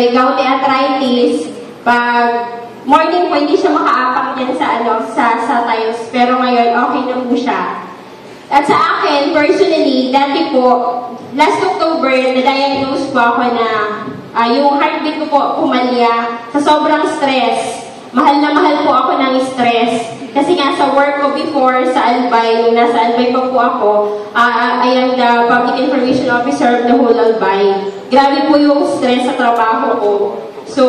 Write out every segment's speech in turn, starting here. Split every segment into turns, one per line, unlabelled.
may gouty arthritis. Pag morning po, hindi siya makaapak dyan sa tiles. Pero ngayon, okay na po siya. At sa akin, personally, dati po, last October, na-diagnose po ako na yung heartbeat ko po pumalya sa sobrang stress. Mahal na mahal po ako ng stress. Kasi nga sa work ko before, sa Albay, nung nasa Albay pa po ako, I am the Public Information Officer of the whole Albay. Grabe po yung stress sa trabaho ko. So,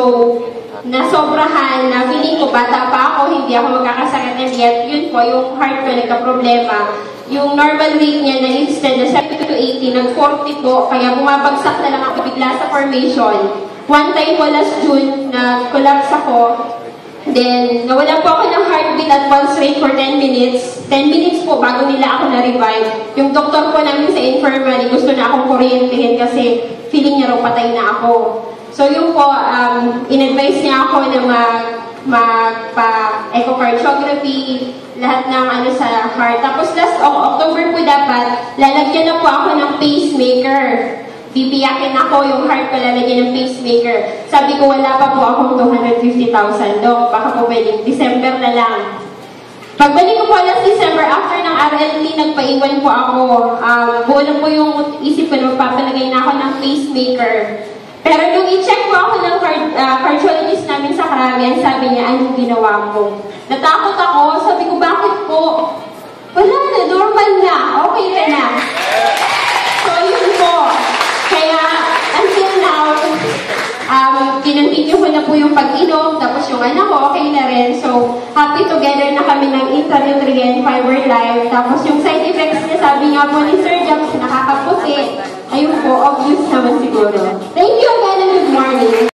nasobrahan na feeling ko, bata pa ako, hindi ako magkakasakit and yet, yun po, yung heart ko nagka-problema. Yung normal rate niya na instead na 70 to 80, nag-40 po, kaya bumabagsak na lang ako bigla sa formation. One time po last June, nag-collapse ako. Then, nawala po ako ng heartbeat at pulse rate for 10 minutes. 10 minutes po bago nila ako na-revive. Yung doktor po namin sa infirmary, gusto na akong kuryentihin kasi feeling niya raw patay na ako. So yun po, in-advise niya ako na magpa-echocardiography, lahat ng sa heart. Tapos last October po dapat, lalagyan na po ako ng pacemaker. Bibiyakin ako yung heart ko, lalagyan ng pacemaker. Sabi ko, wala pa po akong 250,000. Dok, baka po pwedeng December na lang. Pagbalik ko po last December, after ng RLT, nagpaiwan po ako. Buo na po yung isip ko na magpapalagay na ako ng pacemaker. Pero nung i-check po ako ng cardiologist namin sa Caribbean, sabi niya, anong ginawa mo? Natakot ako, sabi ko, bakit po? Wala na, normal na, okay ka na. So yun po. Kaya, until now, kinontinue ko na po yung pag-inom, tapos yung anak ko, okay na rin. So, happy together na kami ng intranutrient fiber life. Tapos yung side effects niya, sabi nga po ni Sir James, nakakaputi. Ayun po, obvious naman siguro. Thank you!